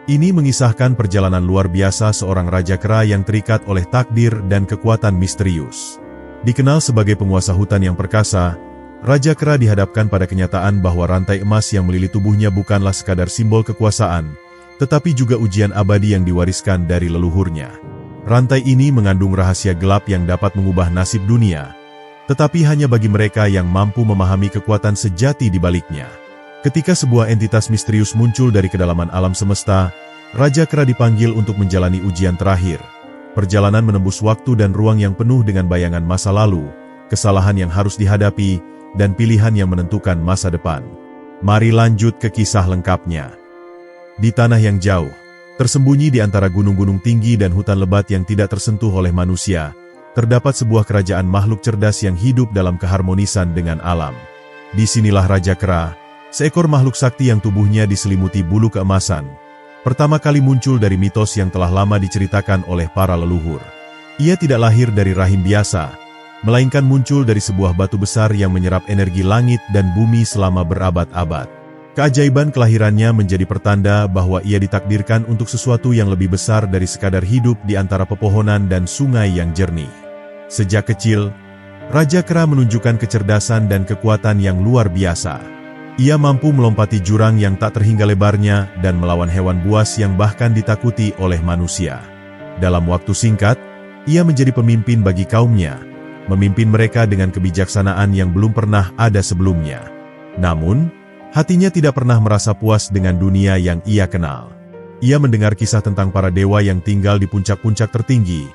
Ini mengisahkan perjalanan luar biasa seorang Raja Kera yang terikat oleh takdir dan kekuatan misterius. Dikenal sebagai penguasa hutan yang perkasa, Raja Kera dihadapkan pada kenyataan bahwa rantai emas yang melilit tubuhnya bukanlah sekadar simbol kekuasaan, tetapi juga ujian abadi yang diwariskan dari leluhurnya. Rantai ini mengandung rahasia gelap yang dapat mengubah nasib dunia, tetapi hanya bagi mereka yang mampu memahami kekuatan sejati di baliknya. Ketika sebuah entitas misterius muncul dari kedalaman alam semesta, Raja Kera dipanggil untuk menjalani ujian terakhir. Perjalanan menembus waktu dan ruang yang penuh dengan bayangan masa lalu, kesalahan yang harus dihadapi, dan pilihan yang menentukan masa depan. Mari lanjut ke kisah lengkapnya. Di tanah yang jauh, tersembunyi di antara gunung-gunung tinggi dan hutan lebat yang tidak tersentuh oleh manusia, terdapat sebuah kerajaan makhluk cerdas yang hidup dalam keharmonisan dengan alam. Disinilah Raja Kera, seekor makhluk sakti yang tubuhnya diselimuti bulu keemasan, pertama kali muncul dari mitos yang telah lama diceritakan oleh para leluhur. Ia tidak lahir dari rahim biasa, melainkan muncul dari sebuah batu besar yang menyerap energi langit dan bumi selama berabad-abad. Keajaiban kelahirannya menjadi pertanda bahwa ia ditakdirkan untuk sesuatu yang lebih besar dari sekadar hidup di antara pepohonan dan sungai yang jernih. Sejak kecil, Raja Kera menunjukkan kecerdasan dan kekuatan yang luar biasa. Ia mampu melompati jurang yang tak terhingga lebarnya dan melawan hewan buas yang bahkan ditakuti oleh manusia. Dalam waktu singkat, ia menjadi pemimpin bagi kaumnya, memimpin mereka dengan kebijaksanaan yang belum pernah ada sebelumnya. Namun, hatinya tidak pernah merasa puas dengan dunia yang ia kenal. Ia mendengar kisah tentang para dewa yang tinggal di puncak-puncak tertinggi,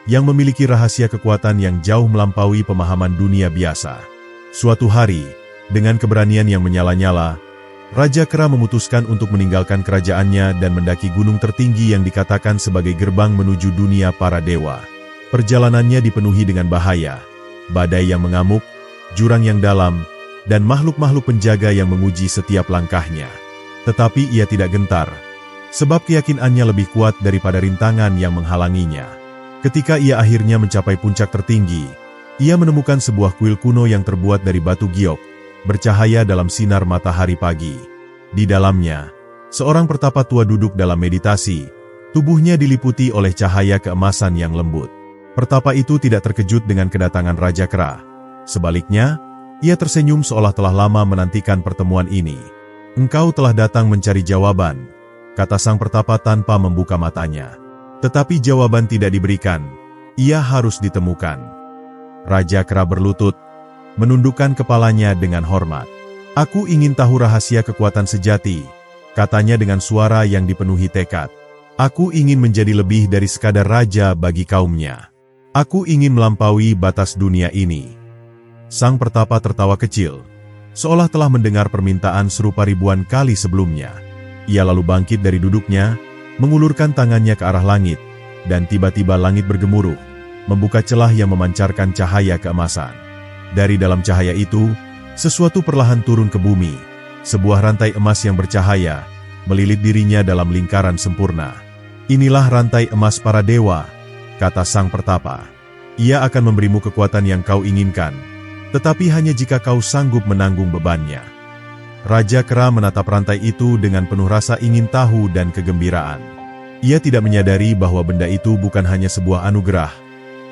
yang memiliki rahasia kekuatan yang jauh melampaui pemahaman dunia biasa. Suatu hari, dengan keberanian yang menyala-nyala, Raja Kera memutuskan untuk meninggalkan kerajaannya dan mendaki gunung tertinggi yang dikatakan sebagai gerbang menuju dunia para dewa. Perjalanannya dipenuhi dengan bahaya, badai yang mengamuk, jurang yang dalam, dan makhluk-makhluk penjaga yang menguji setiap langkahnya. Tetapi ia tidak gentar, sebab keyakinannya lebih kuat daripada rintangan yang menghalanginya. Ketika ia akhirnya mencapai puncak tertinggi, ia menemukan sebuah kuil kuno yang terbuat dari batu giok, bercahaya dalam sinar matahari pagi. Di dalamnya, seorang pertapa tua duduk dalam meditasi, tubuhnya diliputi oleh cahaya keemasan yang lembut. Pertapa itu tidak terkejut dengan kedatangan Raja Kera. Sebaliknya, ia tersenyum seolah telah lama menantikan pertemuan ini. "Engkau telah datang mencari jawaban," kata sang pertapa tanpa membuka matanya. Tetapi jawaban tidak diberikan, ia harus ditemukan. Raja Kera berlutut, menundukkan kepalanya dengan hormat. "Aku ingin tahu rahasia kekuatan sejati," katanya dengan suara yang dipenuhi tekad. "Aku ingin menjadi lebih dari sekadar raja bagi kaumnya. Aku ingin melampaui batas dunia ini." Sang pertapa tertawa kecil, seolah telah mendengar permintaan serupa ribuan kali sebelumnya. Ia lalu bangkit dari duduknya, mengulurkan tangannya ke arah langit, dan tiba-tiba langit bergemuruh, membuka celah yang memancarkan cahaya keemasan. Dari dalam cahaya itu, sesuatu perlahan turun ke bumi, sebuah rantai emas yang bercahaya, melilit dirinya dalam lingkaran sempurna. "Inilah rantai emas para dewa," kata sang pertapa. "Ia akan memberimu kekuatan yang kau inginkan, tetapi hanya jika kau sanggup menanggung bebannya." Raja Kera menatap rantai itu dengan penuh rasa ingin tahu dan kegembiraan. Ia tidak menyadari bahwa benda itu bukan hanya sebuah anugerah,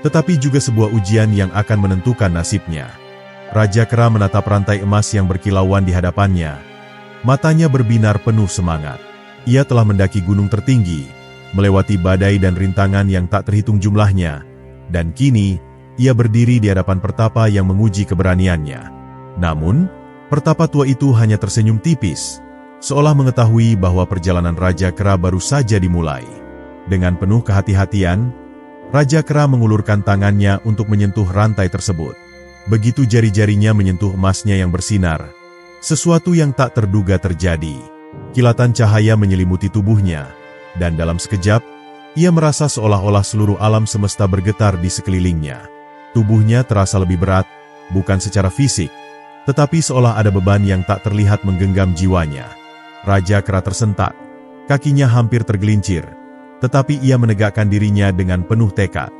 tetapi juga sebuah ujian yang akan menentukan nasibnya. Raja Kera menatap rantai emas yang berkilauan di hadapannya. Matanya berbinar penuh semangat. Ia telah mendaki gunung tertinggi, melewati badai dan rintangan yang tak terhitung jumlahnya, dan kini, ia berdiri di hadapan pertapa yang menguji keberaniannya. Namun, pertapa tua itu hanya tersenyum tipis, seolah mengetahui bahwa perjalanan Raja Kera baru saja dimulai. Dengan penuh kehati-hatian, Raja Kera mengulurkan tangannya untuk menyentuh rantai tersebut. Begitu jari-jarinya menyentuh emasnya yang bersinar, sesuatu yang tak terduga terjadi. Kilatan cahaya menyelimuti tubuhnya, dan dalam sekejap, ia merasa seolah-olah seluruh alam semesta bergetar di sekelilingnya. Tubuhnya terasa lebih berat, bukan secara fisik, tetapi seolah ada beban yang tak terlihat menggenggam jiwanya. Raja Kera tersentak, kakinya hampir tergelincir, tetapi ia menegakkan dirinya dengan penuh tekad.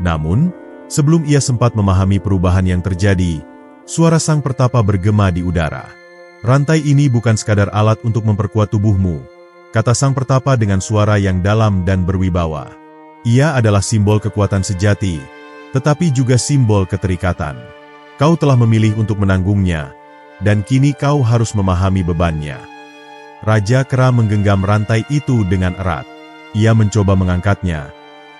Namun, sebelum ia sempat memahami perubahan yang terjadi, suara sang pertapa bergema di udara. "Rantai ini bukan sekadar alat untuk memperkuat tubuhmu, kata sang pertapa dengan suara yang dalam dan berwibawa. Ia adalah simbol kekuatan sejati, tetapi juga simbol keterikatan. Kau telah memilih untuk menanggungnya, dan kini kau harus memahami bebannya. Raja Kera menggenggam rantai itu dengan erat. Ia mencoba mengangkatnya,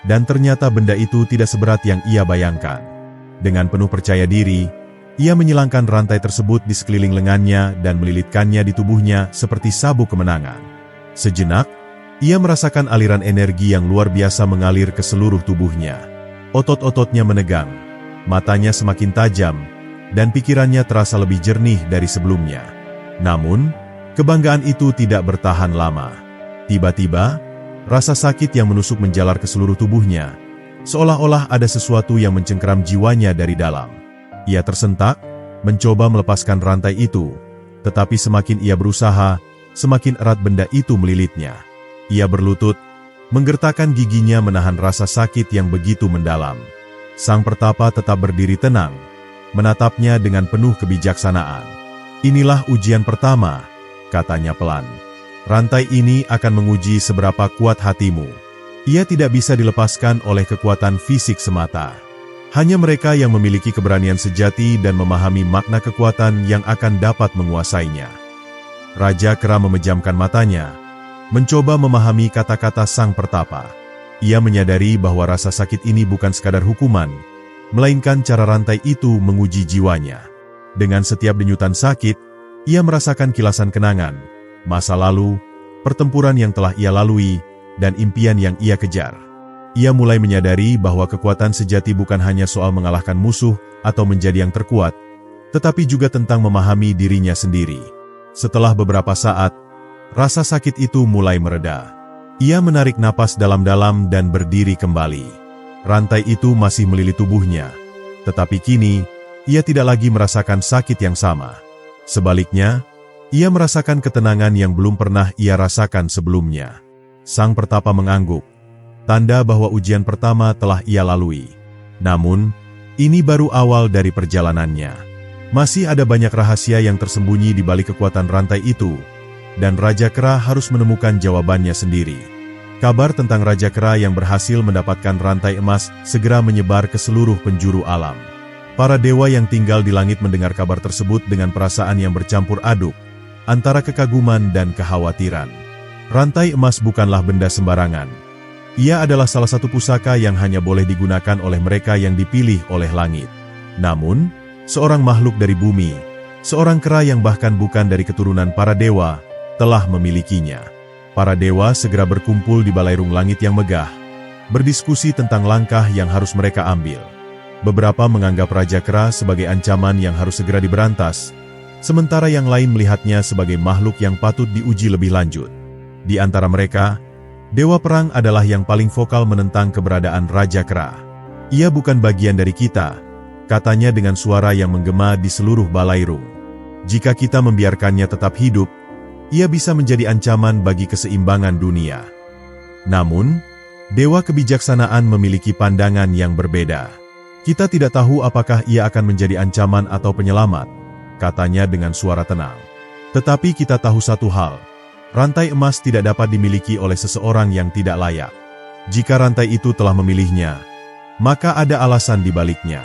dan ternyata benda itu tidak seberat yang ia bayangkan. Dengan penuh percaya diri, ia menyilangkan rantai tersebut di sekeliling lengannya dan melilitkannya di tubuhnya seperti sabuk kemenangan. Sejenak, ia merasakan aliran energi yang luar biasa mengalir ke seluruh tubuhnya. Otot-ototnya menegang, matanya semakin tajam, dan pikirannya terasa lebih jernih dari sebelumnya. Namun, kebanggaan itu tidak bertahan lama. Tiba-tiba, rasa sakit yang menusuk menjalar ke seluruh tubuhnya, seolah-olah ada sesuatu yang mencengkeram jiwanya dari dalam. Ia tersentak, mencoba melepaskan rantai itu, tetapi semakin ia berusaha, semakin erat benda itu melilitnya. Ia berlutut, menggertakkan giginya menahan rasa sakit yang begitu mendalam. Sang pertapa tetap berdiri tenang, menatapnya dengan penuh kebijaksanaan. Inilah ujian pertama, katanya pelan. Rantai ini akan menguji seberapa kuat hatimu. Ia tidak bisa dilepaskan oleh kekuatan fisik semata. Hanya mereka yang memiliki keberanian sejati dan memahami makna kekuatan yang akan dapat menguasainya. Raja Kera memejamkan matanya, mencoba memahami kata-kata sang pertapa. Ia menyadari bahwa rasa sakit ini bukan sekadar hukuman, melainkan cara rantai itu menguji jiwanya. Dengan setiap denyutan sakit, ia merasakan kilasan kenangan, masa lalu, pertempuran yang telah ia lalui, dan impian yang ia kejar. Ia mulai menyadari bahwa kekuatan sejati bukan hanya soal mengalahkan musuh atau menjadi yang terkuat, tetapi juga tentang memahami dirinya sendiri. Setelah beberapa saat, rasa sakit itu mulai mereda. Ia menarik napas dalam-dalam dan berdiri kembali. Rantai itu masih melilit tubuhnya, tetapi kini, ia tidak lagi merasakan sakit yang sama. Sebaliknya, ia merasakan ketenangan yang belum pernah ia rasakan sebelumnya. Sang pertapa mengangguk, tanda bahwa ujian pertama telah ia lalui. Namun, ini baru awal dari perjalanannya. Masih ada banyak rahasia yang tersembunyi di balik kekuatan rantai itu, dan Raja Kera harus menemukan jawabannya sendiri. Kabar tentang Raja Kera yang berhasil mendapatkan rantai emas segera menyebar ke seluruh penjuru alam. Para dewa yang tinggal di langit mendengar kabar tersebut dengan perasaan yang bercampur aduk, antara kekaguman dan kekhawatiran. Rantai emas bukanlah benda sembarangan. Ia adalah salah satu pusaka yang hanya boleh digunakan oleh mereka yang dipilih oleh langit. Namun, seorang makhluk dari bumi, seorang kera yang bahkan bukan dari keturunan para dewa, telah memilikinya. Para dewa segera berkumpul di balairung langit yang megah, berdiskusi tentang langkah yang harus mereka ambil. Beberapa menganggap Raja Kera sebagai ancaman yang harus segera diberantas, sementara yang lain melihatnya sebagai makhluk yang patut diuji lebih lanjut. Di antara mereka, Dewa Perang adalah yang paling vokal menentang keberadaan Raja Kera. Ia bukan bagian dari kita, katanya dengan suara yang menggema di seluruh balairung. Jika kita membiarkannya tetap hidup, ia bisa menjadi ancaman bagi keseimbangan dunia. Namun, Dewa Kebijaksanaan memiliki pandangan yang berbeda. Kita tidak tahu apakah ia akan menjadi ancaman atau penyelamat, katanya dengan suara tenang. Tetapi kita tahu satu hal, rantai emas tidak dapat dimiliki oleh seseorang yang tidak layak. Jika rantai itu telah memilihnya, maka ada alasan di baliknya.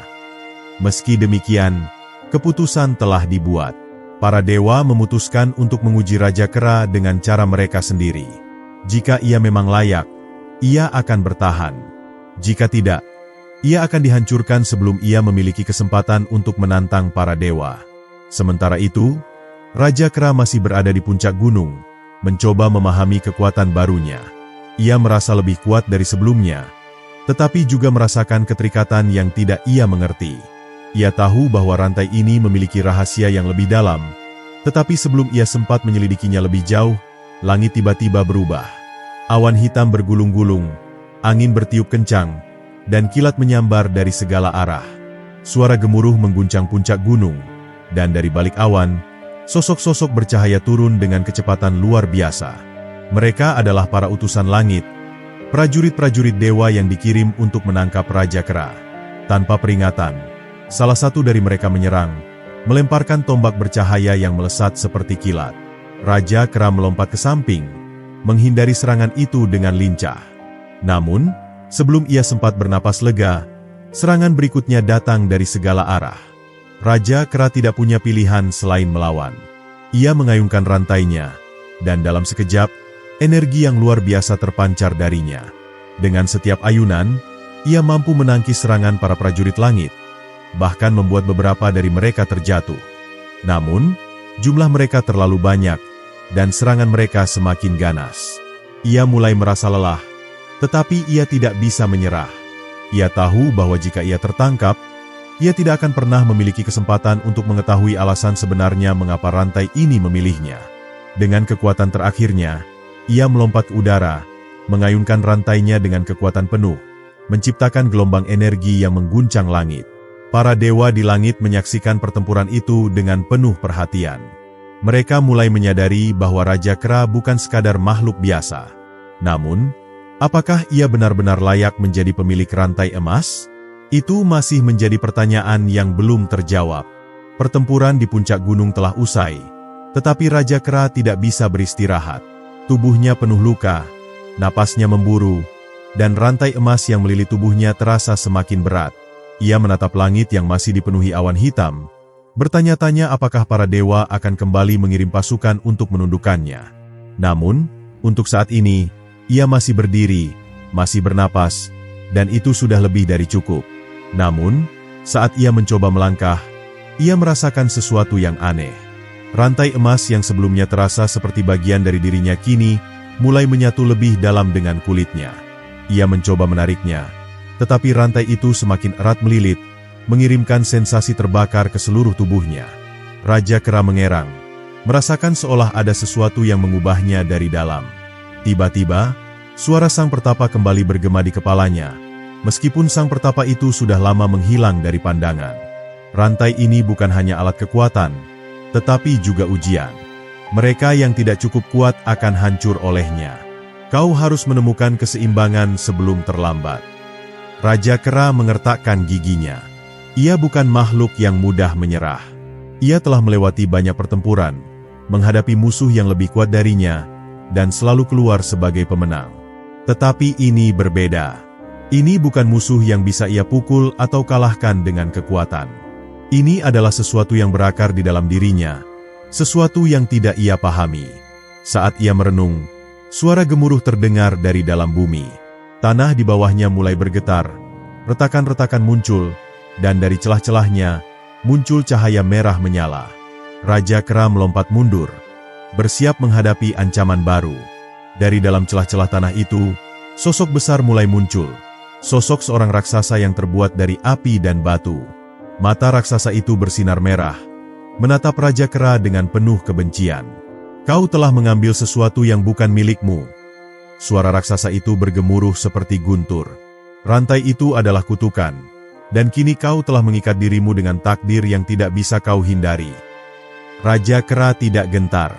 Meski demikian, keputusan telah dibuat. Para dewa memutuskan untuk menguji Raja Kera dengan cara mereka sendiri. Jika ia memang layak, ia akan bertahan. Jika tidak, ia akan dihancurkan sebelum ia memiliki kesempatan untuk menantang para dewa. Sementara itu, Raja Kera masih berada di puncak gunung, mencoba memahami kekuatan barunya. Ia merasa lebih kuat dari sebelumnya, tetapi juga merasakan keterikatan yang tidak ia mengerti. Ia tahu bahwa rantai ini memiliki rahasia yang lebih dalam, tetapi sebelum ia sempat menyelidikinya lebih jauh, langit tiba-tiba berubah. Awan hitam bergulung-gulung, angin bertiup kencang, dan kilat menyambar dari segala arah. Suara gemuruh mengguncang puncak gunung, dan dari balik awan, sosok-sosok bercahaya turun dengan kecepatan luar biasa. Mereka adalah para utusan langit, prajurit-prajurit dewa yang dikirim untuk menangkap Raja Kera. Tanpa peringatan, salah satu dari mereka menyerang, melemparkan tombak bercahaya yang melesat seperti kilat. Raja Kera melompat ke samping, menghindari serangan itu dengan lincah. Namun, sebelum ia sempat bernapas lega, serangan berikutnya datang dari segala arah. Raja Kera tidak punya pilihan selain melawan. Ia mengayunkan rantainya, dan dalam sekejap, energi yang luar biasa terpancar darinya. Dengan setiap ayunan, ia mampu menangkis serangan para prajurit langit, bahkan membuat beberapa dari mereka terjatuh. Namun, jumlah mereka terlalu banyak, dan serangan mereka semakin ganas. Ia mulai merasa lelah, tetapi ia tidak bisa menyerah. Ia tahu bahwa jika ia tertangkap, ia tidak akan pernah memiliki kesempatan untuk mengetahui alasan sebenarnya mengapa rantai ini memilihnya. Dengan kekuatan terakhirnya, ia melompat ke udara, mengayunkan rantainya dengan kekuatan penuh, menciptakan gelombang energi yang mengguncang langit. Para dewa di langit menyaksikan pertempuran itu dengan penuh perhatian. Mereka mulai menyadari bahwa Raja Kera bukan sekadar makhluk biasa. Namun, apakah ia benar-benar layak menjadi pemilik rantai emas? Itu masih menjadi pertanyaan yang belum terjawab. Pertempuran di puncak gunung telah usai, tetapi Raja Kera tidak bisa beristirahat. Tubuhnya penuh luka, napasnya memburu, dan rantai emas yang melilit tubuhnya terasa semakin berat. Ia menatap langit yang masih dipenuhi awan hitam, bertanya-tanya apakah para dewa akan kembali mengirim pasukan untuk menundukkannya. Namun, untuk saat ini, ia masih berdiri, masih bernapas, dan itu sudah lebih dari cukup. Namun, saat ia mencoba melangkah, ia merasakan sesuatu yang aneh. Rantai emas yang sebelumnya terasa seperti bagian dari dirinya kini mulai menyatu lebih dalam dengan kulitnya. Ia mencoba menariknya, tetapi rantai itu semakin erat melilit, mengirimkan sensasi terbakar ke seluruh tubuhnya. Raja Kera mengerang, merasakan seolah ada sesuatu yang mengubahnya dari dalam. Tiba-tiba, suara sang pertapa kembali bergema di kepalanya, meskipun sang pertapa itu sudah lama menghilang dari pandangan. Rantai ini bukan hanya alat kekuatan, tetapi juga ujian. Mereka yang tidak cukup kuat akan hancur olehnya. Kau harus menemukan keseimbangan sebelum terlambat. Raja Kera mengertakkan giginya. Ia bukan makhluk yang mudah menyerah. Ia telah melewati banyak pertempuran, menghadapi musuh yang lebih kuat darinya, dan selalu keluar sebagai pemenang. Tetapi ini berbeda. Ini bukan musuh yang bisa ia pukul atau kalahkan dengan kekuatan. Ini adalah sesuatu yang berakar di dalam dirinya, sesuatu yang tidak ia pahami. Saat ia merenung, suara gemuruh terdengar dari dalam bumi. Tanah di bawahnya mulai bergetar, retakan-retakan muncul, dan dari celah-celahnya, muncul cahaya merah menyala. Raja Kera melompat mundur, bersiap menghadapi ancaman baru. Dari dalam celah-celah tanah itu, sosok besar mulai muncul. Sosok seorang raksasa yang terbuat dari api dan batu. Mata raksasa itu bersinar merah, menatap Raja Kera dengan penuh kebencian. Kau telah mengambil sesuatu yang bukan milikmu. Suara raksasa itu bergemuruh seperti guntur. Rantai itu adalah kutukan, dan kini kau telah mengikat dirimu dengan takdir yang tidak bisa kau hindari. Raja Kera tidak gentar.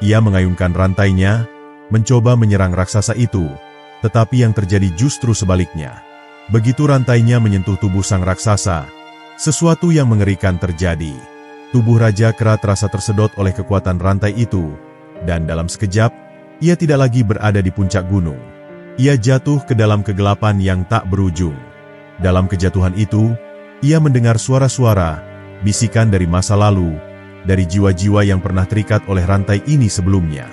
Ia mengayunkan rantainya, mencoba menyerang raksasa itu, tetapi yang terjadi justru sebaliknya. Begitu rantainya menyentuh tubuh sang raksasa, sesuatu yang mengerikan terjadi. Tubuh Raja Kera terasa tersedot oleh kekuatan rantai itu, dan dalam sekejap, ia tidak lagi berada di puncak gunung. Ia jatuh ke dalam kegelapan yang tak berujung. Dalam kejatuhan itu, ia mendengar suara-suara, bisikan dari masa lalu, dari jiwa-jiwa yang pernah terikat oleh rantai ini sebelumnya.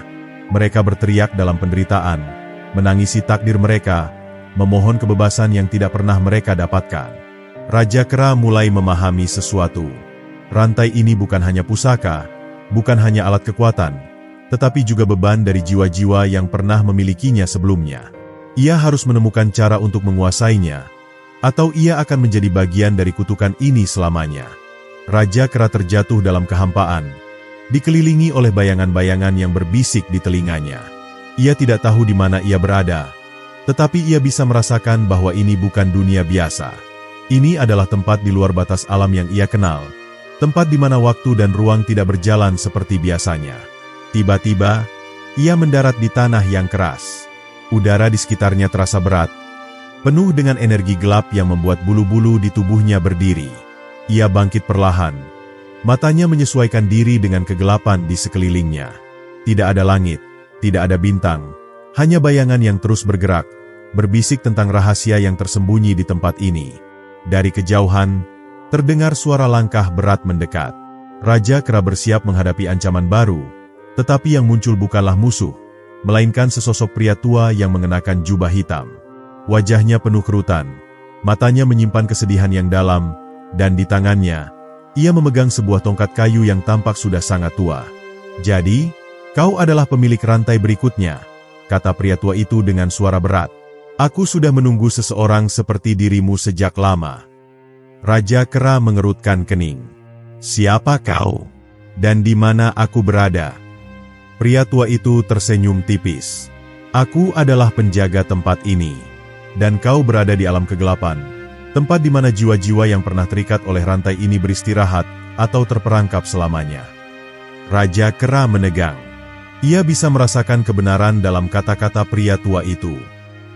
Mereka berteriak dalam penderitaan, menangisi takdir mereka, memohon kebebasan yang tidak pernah mereka dapatkan. Raja Kera mulai memahami sesuatu. Rantai ini bukan hanya pusaka, bukan hanya alat kekuatan, tetapi juga beban dari jiwa-jiwa yang pernah memilikinya sebelumnya. Ia harus menemukan cara untuk menguasainya, atau ia akan menjadi bagian dari kutukan ini selamanya. Raja Kera terjatuh dalam kehampaan, dikelilingi oleh bayangan-bayangan yang berbisik di telinganya. Ia tidak tahu di mana ia berada, tetapi ia bisa merasakan bahwa ini bukan dunia biasa. Ini adalah tempat di luar batas alam yang ia kenal, tempat di mana waktu dan ruang tidak berjalan seperti biasanya. Tiba-tiba, ia mendarat di tanah yang keras. Udara di sekitarnya terasa berat, penuh dengan energi gelap yang membuat bulu-bulu di tubuhnya berdiri. Ia bangkit perlahan, matanya menyesuaikan diri dengan kegelapan di sekelilingnya. Tidak ada langit, tidak ada bintang, Hanya bayangan yang terus bergerak, berbisik tentang rahasia yang tersembunyi di tempat ini. Dari kejauhan, terdengar suara langkah berat mendekat. Raja Kera bersiap menghadapi ancaman baru, tetapi yang muncul bukanlah musuh, melainkan sesosok pria tua yang mengenakan jubah hitam. Wajahnya penuh kerutan, matanya menyimpan kesedihan yang dalam, dan di tangannya, ia memegang sebuah tongkat kayu yang tampak sudah sangat tua. "Jadi, kau adalah pemilik rantai berikutnya," kata pria tua itu dengan suara berat. "Aku sudah menunggu seseorang seperti dirimu sejak lama." Raja Kera mengerutkan kening. "Siapa kau? Dan di mana aku berada?" Pria tua itu tersenyum tipis. "Aku adalah penjaga tempat ini. Dan kau berada di alam kegelapan, tempat di mana jiwa-jiwa yang pernah terikat oleh rantai ini beristirahat atau terperangkap selamanya." Raja Kera menegang. Ia bisa merasakan kebenaran dalam kata-kata pria tua itu.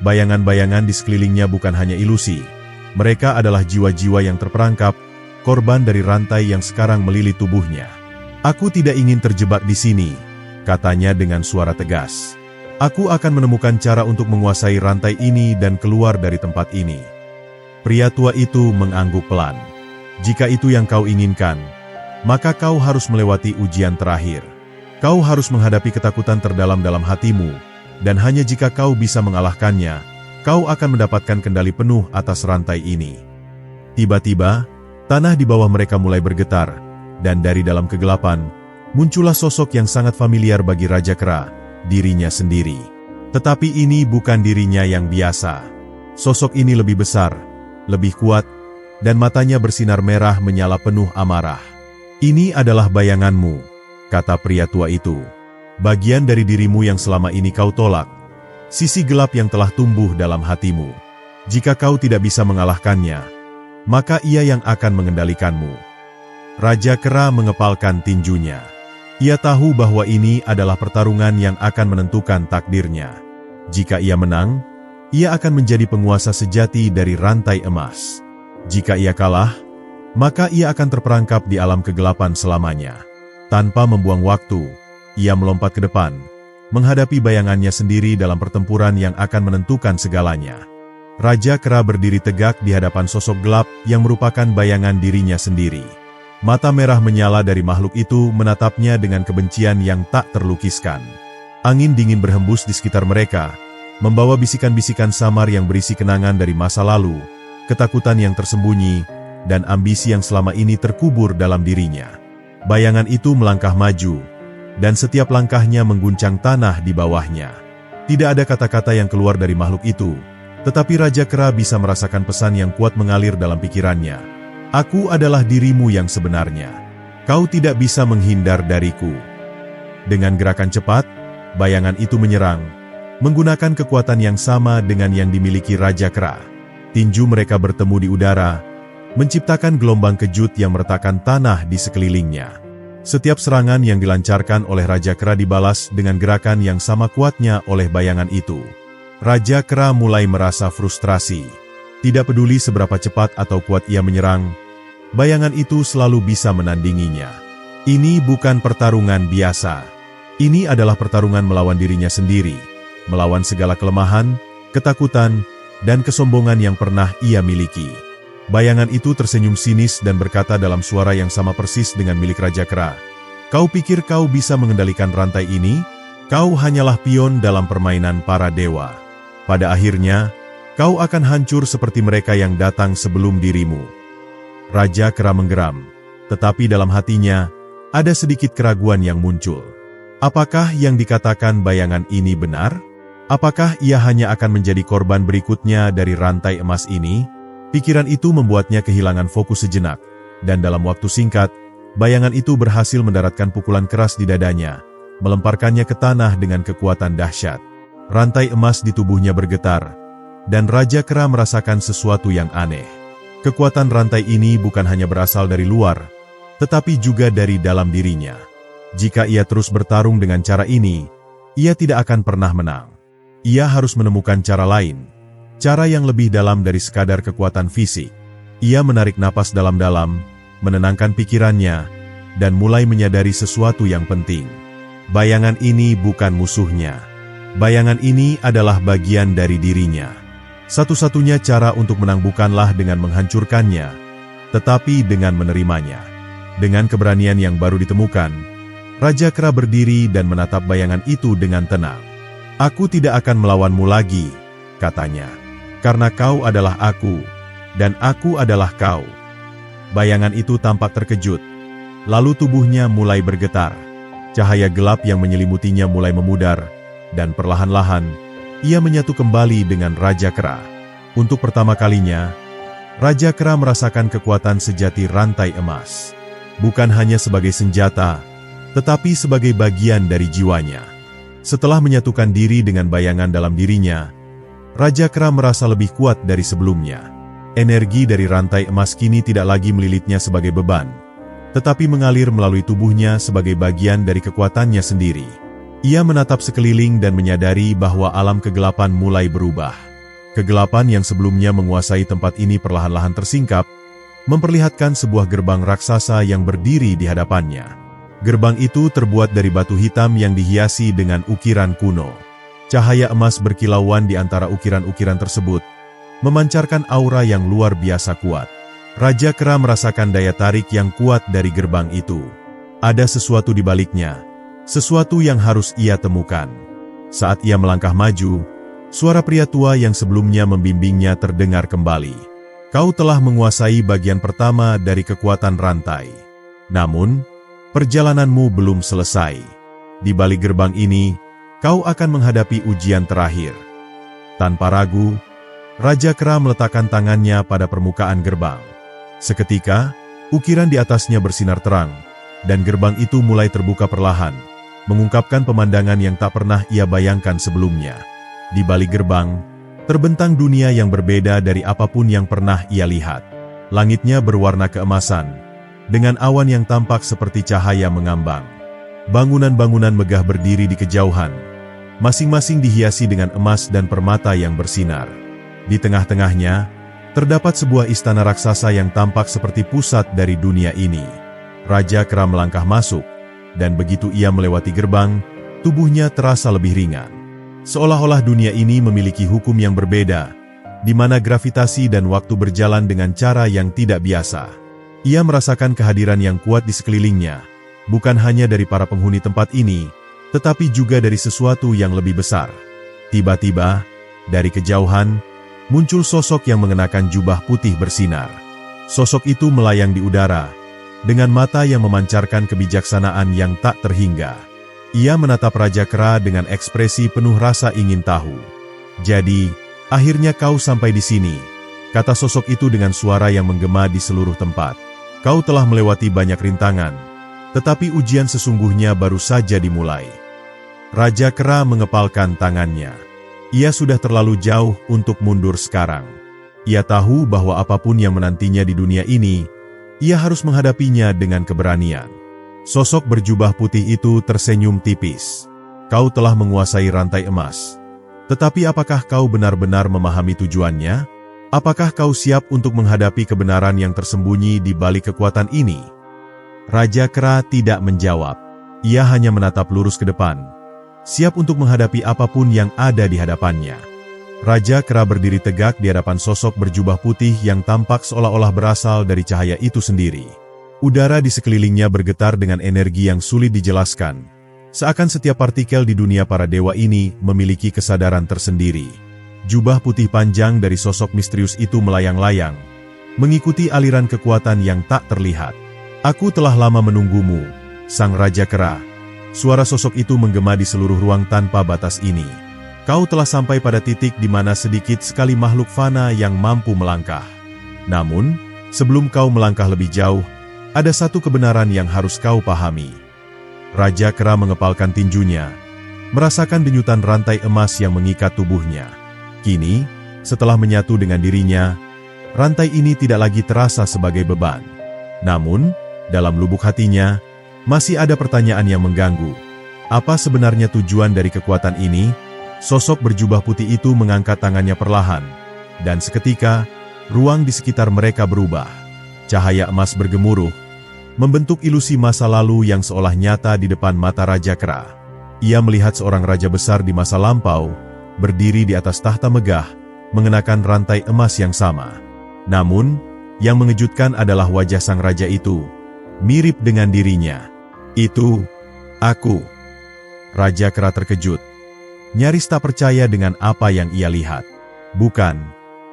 Bayangan-bayangan di sekelilingnya bukan hanya ilusi. Mereka adalah jiwa-jiwa yang terperangkap, korban dari rantai yang sekarang melilit tubuhnya. "Aku tidak ingin terjebak di sini," katanya dengan suara tegas. "Aku akan menemukan cara untuk menguasai rantai ini dan keluar dari tempat ini." Pria tua itu mengangguk pelan. "Jika itu yang kau inginkan, maka kau harus melewati ujian terakhir. Kau harus menghadapi ketakutan terdalam dalam hatimu, dan hanya jika kau bisa mengalahkannya, kau akan mendapatkan kendali penuh atas rantai ini." Tiba-tiba, tanah di bawah mereka mulai bergetar, dan dari dalam kegelapan, muncullah sosok yang sangat familiar bagi Raja Kera, dirinya sendiri. Tetapi ini bukan dirinya yang biasa. Sosok ini lebih besar, lebih kuat, dan matanya bersinar merah menyala penuh amarah. "Ini adalah bayanganmu," kata pria tua itu. "Bagian dari dirimu yang selama ini kau tolak. Sisi gelap yang telah tumbuh dalam hatimu. Jika kau tidak bisa mengalahkannya, maka ia yang akan mengendalikanmu." Raja Kera mengepalkan tinjunya. Ia tahu bahwa ini adalah pertarungan yang akan menentukan takdirnya. Jika ia menang, ia akan menjadi penguasa sejati dari rantai emas. Jika ia kalah, maka ia akan terperangkap di alam kegelapan selamanya. Tanpa membuang waktu, ia melompat ke depan, menghadapi bayangannya sendiri dalam pertempuran yang akan menentukan segalanya. Raja Kera berdiri tegak di hadapan sosok gelap yang merupakan bayangan dirinya sendiri. Mata merah menyala dari makhluk itu menatapnya dengan kebencian yang tak terlukiskan. Angin dingin berhembus di sekitar mereka, membawa bisikan-bisikan samar yang berisi kenangan dari masa lalu, ketakutan yang tersembunyi, dan ambisi yang selama ini terkubur dalam dirinya. Bayangan itu melangkah maju, dan setiap langkahnya mengguncang tanah di bawahnya. Tidak ada kata-kata yang keluar dari makhluk itu, tetapi Raja Kera bisa merasakan pesan yang kuat mengalir dalam pikirannya. "Aku adalah dirimu yang sebenarnya. Kau tidak bisa menghindar dariku." Dengan gerakan cepat, bayangan itu menyerang, menggunakan kekuatan yang sama dengan yang dimiliki Raja Kera. Tinju mereka bertemu di udara, menciptakan gelombang kejut yang meretakkan tanah di sekelilingnya. Setiap serangan yang dilancarkan oleh Raja Kera dibalas dengan gerakan yang sama kuatnya oleh bayangan itu. Raja Kera mulai merasa frustrasi. Tidak peduli seberapa cepat atau kuat ia menyerang, bayangan itu selalu bisa menandinginya. Ini bukan pertarungan biasa. Ini adalah pertarungan melawan dirinya sendiri, melawan segala kelemahan, ketakutan, dan kesombongan yang pernah ia miliki. Bayangan itu tersenyum sinis dan berkata dalam suara yang sama persis dengan milik Raja Kera, "Kau pikir kau bisa mengendalikan rantai ini? Kau hanyalah pion dalam permainan para dewa. Pada akhirnya, kau akan hancur seperti mereka yang datang sebelum dirimu." Raja Kera menggeram, tetapi dalam hatinya, ada sedikit keraguan yang muncul. Apakah yang dikatakan bayangan ini benar? Apakah ia hanya akan menjadi korban berikutnya dari rantai emas ini? Pikiran itu membuatnya kehilangan fokus sejenak, dan dalam waktu singkat, bayangan itu berhasil mendaratkan pukulan keras di dadanya, melemparkannya ke tanah dengan kekuatan dahsyat. Rantai emas di tubuhnya bergetar, dan Raja Kera merasakan sesuatu yang aneh. Kekuatan rantai ini bukan hanya berasal dari luar, tetapi juga dari dalam dirinya. Jika ia terus bertarung dengan cara ini, ia tidak akan pernah menang. Ia harus menemukan cara lain, cara yang lebih dalam dari sekadar kekuatan fisik. Ia menarik napas dalam-dalam, menenangkan pikirannya, dan mulai menyadari sesuatu yang penting. Bayangan ini bukan musuhnya. Bayangan ini adalah bagian dari dirinya. Satu-satunya cara untuk menang bukanlah dengan menghancurkannya, tetapi dengan menerimanya. Dengan keberanian yang baru ditemukan, Raja Kera berdiri dan menatap bayangan itu dengan tenang. "Aku tidak akan melawanmu lagi," katanya. "Karena kau adalah aku, dan aku adalah kau." Bayangan itu tampak terkejut. Lalu tubuhnya mulai bergetar. Cahaya gelap yang menyelimutinya mulai memudar, dan perlahan-lahan, ia menyatu kembali dengan Raja Kera. Untuk pertama kalinya, Raja Kera merasakan kekuatan sejati rantai emas. Bukan hanya sebagai senjata, tetapi sebagai bagian dari jiwanya. Setelah menyatukan diri dengan bayangan dalam dirinya, Raja Kera merasa lebih kuat dari sebelumnya. Energi dari rantai emas kini tidak lagi melilitnya sebagai beban, tetapi mengalir melalui tubuhnya sebagai bagian dari kekuatannya sendiri. Ia menatap sekeliling dan menyadari bahwa alam kegelapan mulai berubah. Kegelapan yang sebelumnya menguasai tempat ini perlahan-lahan tersingkap, memperlihatkan sebuah gerbang raksasa yang berdiri di hadapannya. Gerbang itu terbuat dari batu hitam yang dihiasi dengan ukiran kuno. Cahaya emas berkilauan di antara ukiran-ukiran tersebut, memancarkan aura yang luar biasa kuat. Raja Kera merasakan daya tarik yang kuat dari gerbang itu. Ada sesuatu di baliknya, sesuatu yang harus ia temukan. Saat ia melangkah maju, suara pria tua yang sebelumnya membimbingnya terdengar kembali. "Kau telah menguasai bagian pertama dari kekuatan rantai. Namun, perjalananmu belum selesai. Di balik gerbang ini, kau akan menghadapi ujian terakhir." Tanpa ragu, Raja Kera meletakkan tangannya pada permukaan gerbang. Seketika, ukiran di atasnya bersinar terang, dan gerbang itu mulai terbuka perlahan, mengungkapkan pemandangan yang tak pernah ia bayangkan sebelumnya. Di balik gerbang, terbentang dunia yang berbeda dari apapun yang pernah ia lihat. Langitnya berwarna keemasan, dengan awan yang tampak seperti cahaya mengambang. Bangunan-bangunan megah berdiri di kejauhan, masing-masing dihiasi dengan emas dan permata yang bersinar. Di tengah-tengahnya, terdapat sebuah istana raksasa yang tampak seperti pusat dari dunia ini. Raja Kera melangkah masuk, dan begitu ia melewati gerbang, tubuhnya terasa lebih ringan. Seolah-olah dunia ini memiliki hukum yang berbeda, di mana gravitasi dan waktu berjalan dengan cara yang tidak biasa. Ia merasakan kehadiran yang kuat di sekelilingnya, bukan hanya dari para penghuni tempat ini, tetapi juga dari sesuatu yang lebih besar. Tiba-tiba, dari kejauhan, muncul sosok yang mengenakan jubah putih bersinar. Sosok itu melayang di udara, dengan mata yang memancarkan kebijaksanaan yang tak terhingga. Ia menatap Raja Kera dengan ekspresi penuh rasa ingin tahu. "Jadi, akhirnya kau sampai di sini," kata sosok itu dengan suara yang menggema di seluruh tempat. "Kau telah melewati banyak rintangan, tetapi ujian sesungguhnya baru saja dimulai." Raja Kera mengepalkan tangannya. Ia sudah terlalu jauh untuk mundur sekarang. Ia tahu bahwa apapun yang menantinya di dunia ini, ia harus menghadapinya dengan keberanian. Sosok berjubah putih itu tersenyum tipis. "Kau telah menguasai rantai emas. Tetapi apakah kau benar-benar memahami tujuannya? Apakah kau siap untuk menghadapi kebenaran yang tersembunyi di balik kekuatan ini?" Raja Kera tidak menjawab. Ia hanya menatap lurus ke depan, siap untuk menghadapi apapun yang ada di hadapannya. Raja Kera berdiri tegak di hadapan sosok berjubah putih yang tampak seolah-olah berasal dari cahaya itu sendiri. Udara di sekelilingnya bergetar dengan energi yang sulit dijelaskan, seakan setiap partikel di dunia para dewa ini memiliki kesadaran tersendiri. Jubah putih panjang dari sosok misterius itu melayang-layang, mengikuti aliran kekuatan yang tak terlihat. "Aku telah lama menunggumu, Sang Raja Kera." Suara sosok itu menggema di seluruh ruang tanpa batas ini. "Kau telah sampai pada titik di mana sedikit sekali makhluk fana yang mampu melangkah. Namun, sebelum kau melangkah lebih jauh, ada satu kebenaran yang harus kau pahami." Raja Kera mengepalkan tinjunya, merasakan denyutan rantai emas yang mengikat tubuhnya. Kini, setelah menyatu dengan dirinya, rantai ini tidak lagi terasa sebagai beban. Namun, dalam lubuk hatinya, masih ada pertanyaan yang mengganggu. Apa sebenarnya tujuan dari kekuatan ini? Sosok berjubah putih itu mengangkat tangannya perlahan, dan seketika, ruang di sekitar mereka berubah. Cahaya emas bergemuruh, membentuk ilusi masa lalu yang seolah nyata di depan mata Raja Kera. Ia melihat seorang raja besar di masa lampau, berdiri di atas tahta megah, mengenakan rantai emas yang sama. Namun, yang mengejutkan adalah wajah sang raja itu, mirip dengan dirinya. "Itu, aku." Raja Kera terkejut. Nyaris tak percaya dengan apa yang ia lihat. "Bukan,"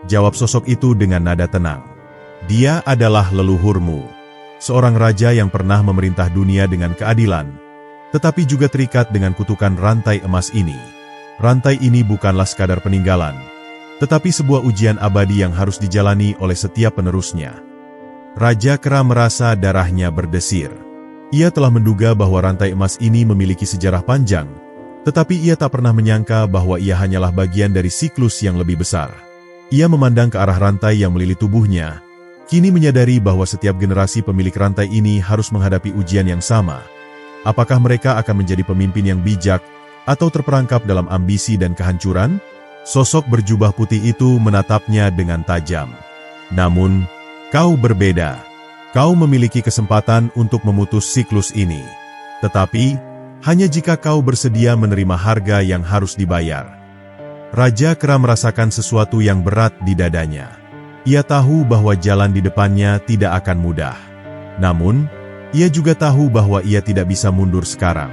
jawab sosok itu dengan nada tenang. "Dia adalah leluhurmu. Seorang raja yang pernah memerintah dunia dengan keadilan, tetapi juga terikat dengan kutukan rantai emas ini. Rantai ini bukanlah sekadar peninggalan, tetapi sebuah ujian abadi yang harus dijalani oleh setiap penerusnya." Raja Kera merasa darahnya berdesir. Ia telah menduga bahwa rantai emas ini memiliki sejarah panjang, tetapi ia tak pernah menyangka bahwa ia hanyalah bagian dari siklus yang lebih besar. Ia memandang ke arah rantai yang melilit tubuhnya, kini menyadari bahwa setiap generasi pemilik rantai ini harus menghadapi ujian yang sama. Apakah mereka akan menjadi pemimpin yang bijak, atau terperangkap dalam ambisi dan kehancuran? Sosok berjubah putih itu menatapnya dengan tajam. "Namun, kau berbeda. Kau memiliki kesempatan untuk memutus siklus ini. Tetapi, hanya jika kau bersedia menerima harga yang harus dibayar." Raja Kera merasakan sesuatu yang berat di dadanya. Ia tahu bahwa jalan di depannya tidak akan mudah. Namun, ia juga tahu bahwa ia tidak bisa mundur sekarang.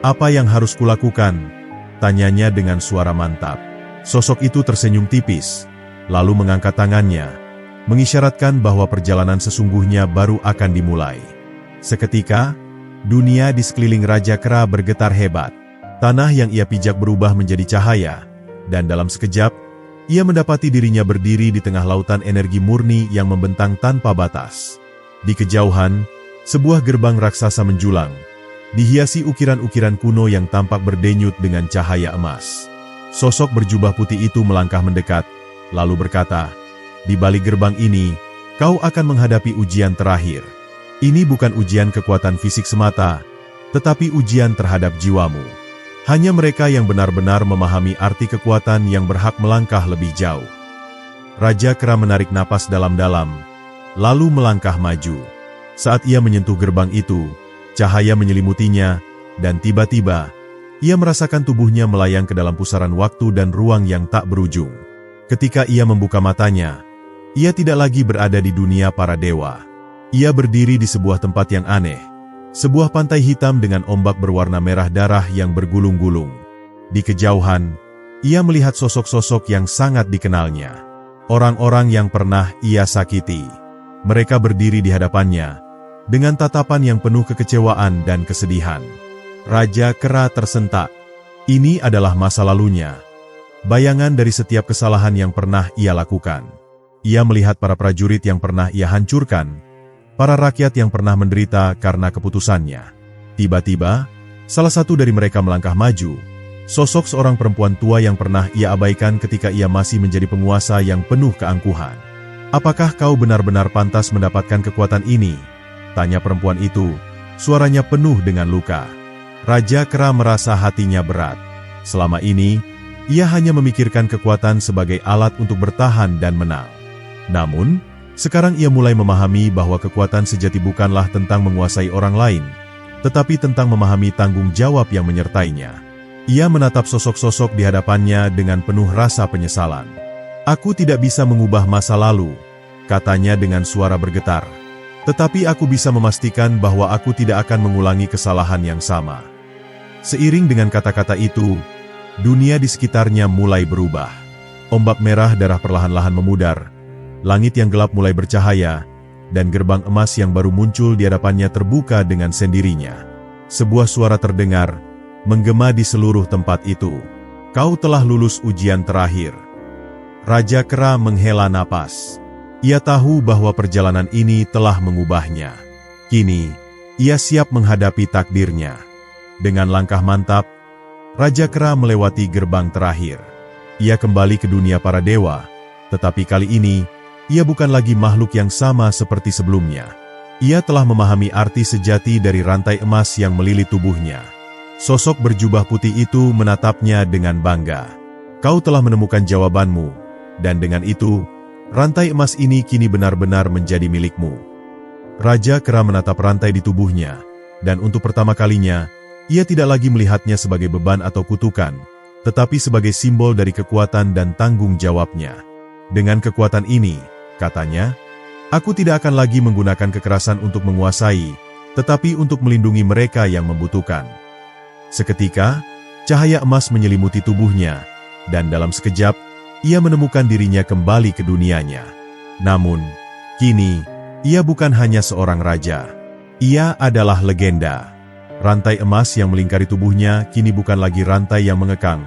"Apa yang harus kulakukan?" tanyanya dengan suara mantap. Sosok itu tersenyum tipis, lalu mengangkat tangannya, mengisyaratkan bahwa perjalanan sesungguhnya baru akan dimulai. Seketika, dunia di sekeliling Raja Kera bergetar hebat. Tanah yang ia pijak berubah menjadi cahaya, dan dalam sekejap, ia mendapati dirinya berdiri di tengah lautan energi murni yang membentang tanpa batas. Di kejauhan, sebuah gerbang raksasa menjulang, dihiasi ukiran-ukiran kuno yang tampak berdenyut dengan cahaya emas. Sosok berjubah putih itu melangkah mendekat, lalu berkata, "Di balik gerbang ini, kau akan menghadapi ujian terakhir. Ini bukan ujian kekuatan fisik semata, tetapi ujian terhadap jiwamu. Hanya mereka yang benar-benar memahami arti kekuatan yang berhak melangkah lebih jauh." Raja Kera menarik napas dalam-dalam, lalu melangkah maju. Saat ia menyentuh gerbang itu, cahaya menyelimutinya, dan tiba-tiba, ia merasakan tubuhnya melayang ke dalam pusaran waktu dan ruang yang tak berujung. Ketika ia membuka matanya, ia tidak lagi berada di dunia para dewa. Ia berdiri di sebuah tempat yang aneh, sebuah pantai hitam dengan ombak berwarna merah darah yang bergulung-gulung. Di kejauhan, ia melihat sosok-sosok yang sangat dikenalnya, orang-orang yang pernah ia sakiti. Mereka berdiri di hadapannya, dengan tatapan yang penuh kekecewaan dan kesedihan. Raja Kera tersentak. Ini adalah masa lalunya, bayangan dari setiap kesalahan yang pernah ia lakukan. Ia melihat para prajurit yang pernah ia hancurkan, para rakyat yang pernah menderita karena keputusannya. Tiba-tiba, salah satu dari mereka melangkah maju, sosok seorang perempuan tua yang pernah ia abaikan ketika ia masih menjadi penguasa yang penuh keangkuhan. "Apakah kau benar-benar pantas mendapatkan kekuatan ini?" tanya perempuan itu, suaranya penuh dengan luka. Raja Kera merasa hatinya berat. Selama ini, ia hanya memikirkan kekuatan sebagai alat untuk bertahan dan menang. Namun, sekarang ia mulai memahami bahwa kekuatan sejati bukanlah tentang menguasai orang lain, tetapi tentang memahami tanggung jawab yang menyertainya. Ia menatap sosok-sosok di hadapannya dengan penuh rasa penyesalan. "Aku tidak bisa mengubah masa lalu," katanya dengan suara bergetar. "Tetapi aku bisa memastikan bahwa aku tidak akan mengulangi kesalahan yang sama." Seiring dengan kata-kata itu, dunia di sekitarnya mulai berubah. Ombak merah darah perlahan-lahan memudar. Langit yang gelap mulai bercahaya, dan gerbang emas yang baru muncul di hadapannya terbuka dengan sendirinya. Sebuah suara terdengar, menggema di seluruh tempat itu. "Kau telah lulus ujian terakhir." Raja Kera menghela napas. Ia tahu bahwa perjalanan ini telah mengubahnya. Kini, ia siap menghadapi takdirnya. Dengan langkah mantap, Raja Kera melewati gerbang terakhir. Ia kembali ke dunia para dewa, tetapi kali ini, ia bukan lagi makhluk yang sama seperti sebelumnya. Ia telah memahami arti sejati dari rantai emas yang melilit tubuhnya. Sosok berjubah putih itu menatapnya dengan bangga. "Kau telah menemukan jawabanmu, dan dengan itu, rantai emas ini kini benar-benar menjadi milikmu." Raja Kera menatap rantai di tubuhnya, dan untuk pertama kalinya, Ia tidak lagi melihatnya sebagai beban atau kutukan, tetapi sebagai simbol dari kekuatan dan tanggung jawabnya. Dengan kekuatan ini, katanya, aku tidak akan lagi menggunakan kekerasan untuk menguasai, tetapi untuk melindungi mereka yang membutuhkan. Seketika, cahaya emas menyelimuti tubuhnya, dan dalam sekejap, ia menemukan dirinya kembali ke dunianya. Namun, kini, ia bukan hanya seorang raja. Ia adalah legenda. Rantai emas yang melingkari tubuhnya kini bukan lagi rantai yang mengekang,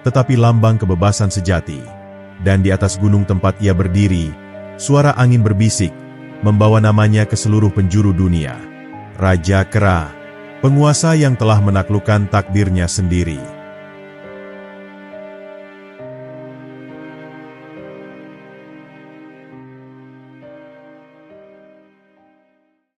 tetapi lambang kebebasan sejati. Dan di atas gunung tempat ia berdiri, suara angin berbisik, membawa namanya ke seluruh penjuru dunia. Raja Kera, penguasa yang telah menaklukkan takdirnya sendiri.